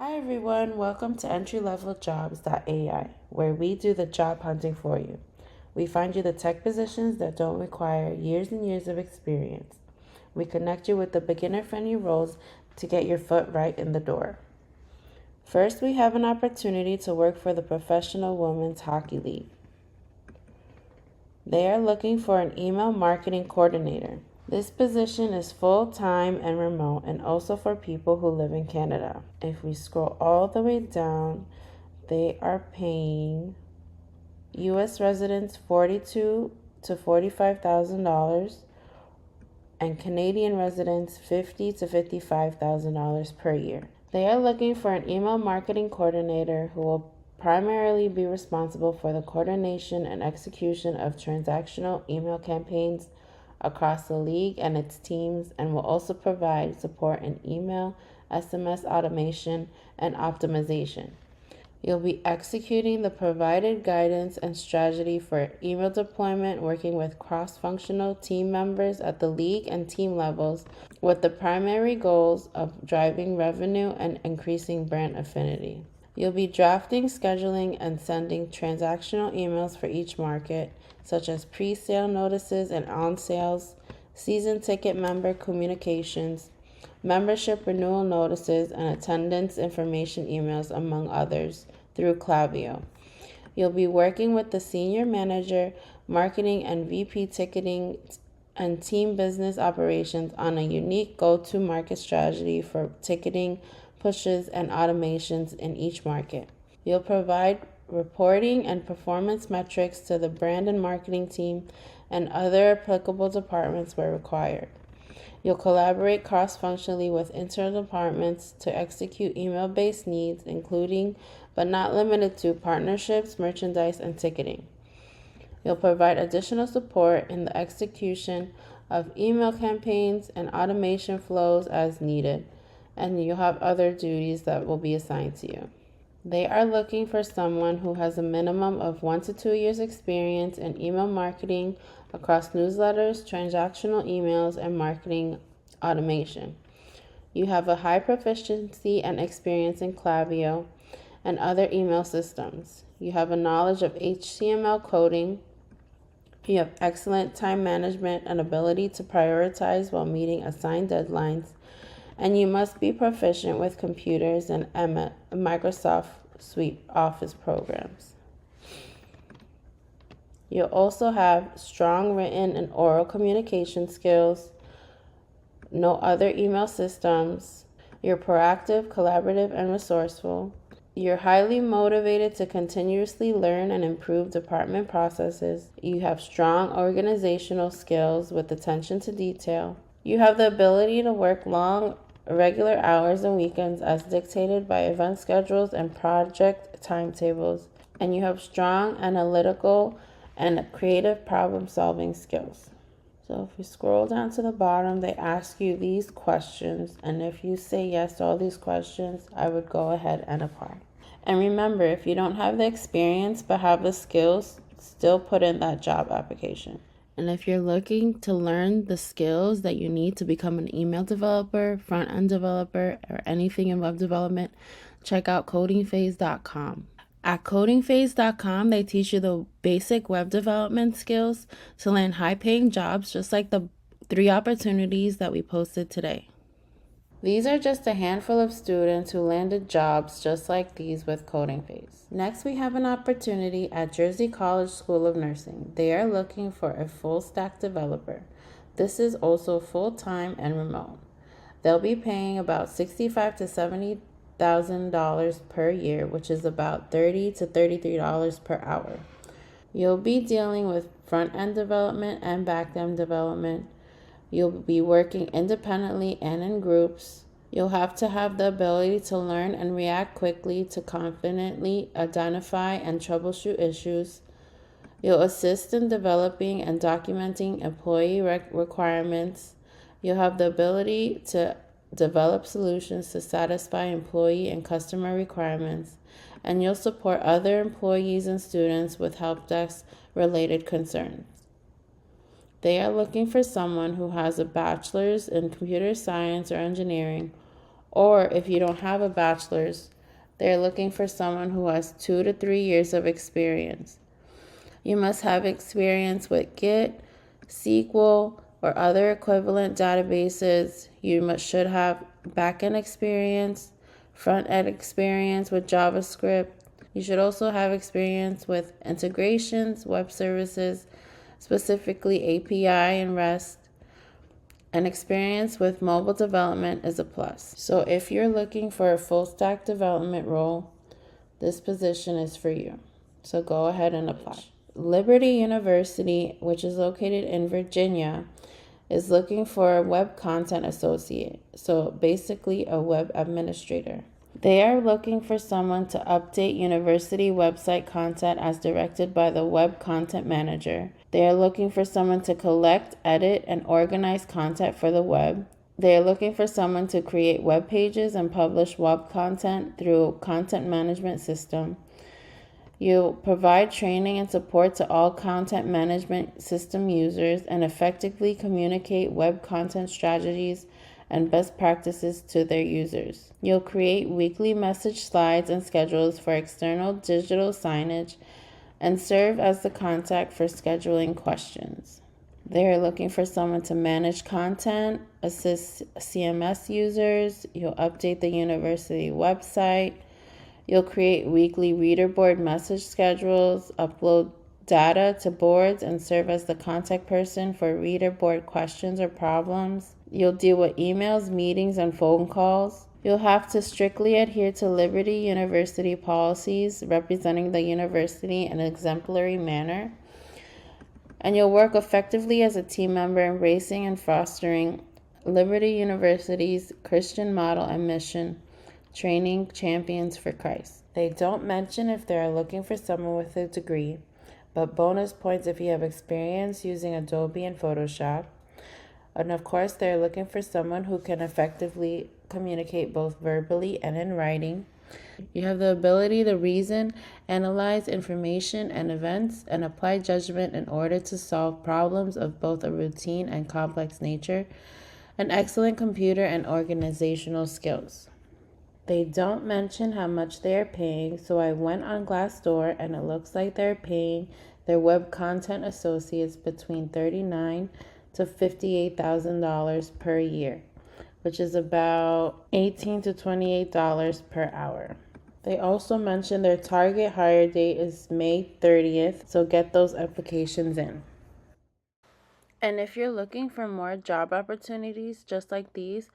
Hi everyone, welcome to Entryleveljobs.ai, where we do the job hunting for you. We find you the tech positions that don't require years and years of experience. We connect you with the beginner-friendly roles to get your foot right in the door. First, we have an opportunity to work for the Professional Women's Hockey League. They are looking for an email marketing coordinator. This position is full-time and remote, and also for people who live in Canada. If we scroll all the way down, they are paying U.S. residents $42,000 to $45,000 and Canadian residents $50,000 to $55,000 per year. They are looking for an email marketing coordinator who will primarily be responsible for the coordination and execution of transactional email campaigns across the league and its teams, and will also provide support in email, SMS automation, and optimization. You'll be executing the provided guidance and strategy for email deployment, working with cross-functional team members at the league and team levels with the primary goals of driving revenue and increasing brand affinity. You'll be drafting, scheduling, and sending transactional emails for each market, such as pre-sale notices and on-sales, season ticket member communications, membership renewal notices, and attendance information emails, among others, through Klaviyo. You'll be working with the senior manager, marketing, and VP ticketing and team business operations on a unique go-to-market strategy for ticketing, pushes, and automations in each market. You'll provide reporting and performance metrics to the brand and marketing team and other applicable departments where required. You'll collaborate cross-functionally with internal departments to execute email-based needs, including but not limited to partnerships, merchandise, and ticketing. You'll provide additional support in the execution of email campaigns and automation flows as needed, and you'll have other duties that will be assigned to you. They are looking for someone who has a minimum of 1 to 2 years experience in email marketing across newsletters, transactional emails, and marketing automation. You have a high proficiency and experience in Klaviyo and other email systems. You have a knowledge of HTML coding. You have excellent time management and ability to prioritize while meeting assigned deadlines. And you must be proficient with computers and Microsoft Suite Office programs. You'll also have strong written and oral communication skills, no other email systems. You're proactive, collaborative, and resourceful. You're highly motivated to continuously learn and improve department processes. You have strong organizational skills with attention to detail. You have the ability to work long, regular hours and weekends as dictated by event schedules and project timetables. And you have strong analytical and creative problem-solving skills. So if you scroll down to the bottom, they ask you these questions, and if you say yes to all these questions, I would go ahead and apply. And remember, if you don't have the experience but have the skills, still put in that job application. And if you're looking to learn the skills that you need to become an email developer, front-end developer, or anything in web development, check out CodingPhase.com. At CodingPhase.com, they teach you the basic web development skills to land high-paying jobs, just like the 3 opportunities that we posted today. These are just a handful of students who landed jobs just like these with CodingPhase. Next, we have an opportunity at Jersey College School of Nursing. They are looking for a full-stack developer. This is also full-time and remote. They'll be paying about $65,000 to $70,000 per year, which is about $30 to $33 per hour. You'll be dealing with front-end development and back-end development. You'll be working independently and in groups. You'll have to have the ability to learn and react quickly to confidently identify and troubleshoot issues. You'll assist in developing and documenting employee requirements. You'll have the ability to develop solutions to satisfy employee and customer requirements. And you'll support other employees and students with help desk related concerns. They are looking for someone who has a bachelor's in computer science or engineering, Or if you don't have a bachelor's, they're looking for someone who has 2 to 3 years of experience. You must have experience with Git, SQL, or other equivalent databases. Should have backend experience, front end experience with JavaScript. You should also have experience with integrations, web services, specifically API and REST, and experience with mobile development is a plus. So if you're looking for a full stack development role, this position is for you. So go ahead and apply. Liberty University, which is located in Virginia, is looking for a web content associate. So basically a web administrator. They are looking for someone to update university website content as directed by the web content manager. They are looking for someone to collect, edit, and organize content for the web. They are looking for someone to create web pages and publish web content through content management system. You provide training and support to all content management system users and effectively communicate web content strategies and best practices to their users. You'll create weekly message slides and schedules for external digital signage and serve as the contact for scheduling questions. They are looking for someone to manage content, assist CMS users. You'll update the university website. You'll create weekly reader board message schedules, upload data to boards, and serve as the contact person for reader board questions or problems. You'll deal with emails, meetings, and phone calls. You'll have to strictly adhere to Liberty University policies, representing the university in an exemplary manner. And you'll work effectively as a team member, embracing and fostering Liberty University's Christian model and mission, training champions for Christ. They don't mention if they are looking for someone with a degree, but bonus points if you have experience using Adobe and Photoshop. And of course, they're looking for someone who can effectively communicate both verbally and in writing. You have the ability to reason, analyze information and events, and apply judgment in order to solve problems of both a routine and complex nature, and excellent computer and organizational skills. They don't mention how much they are paying, so I went on Glassdoor and it looks like they're paying their web content associates between $39,000 to $58,000 per year, which is about $18 to $28 per hour. They also mentioned their target hire date is May 30th, so get those applications in. And if you're looking for more job opportunities just like these,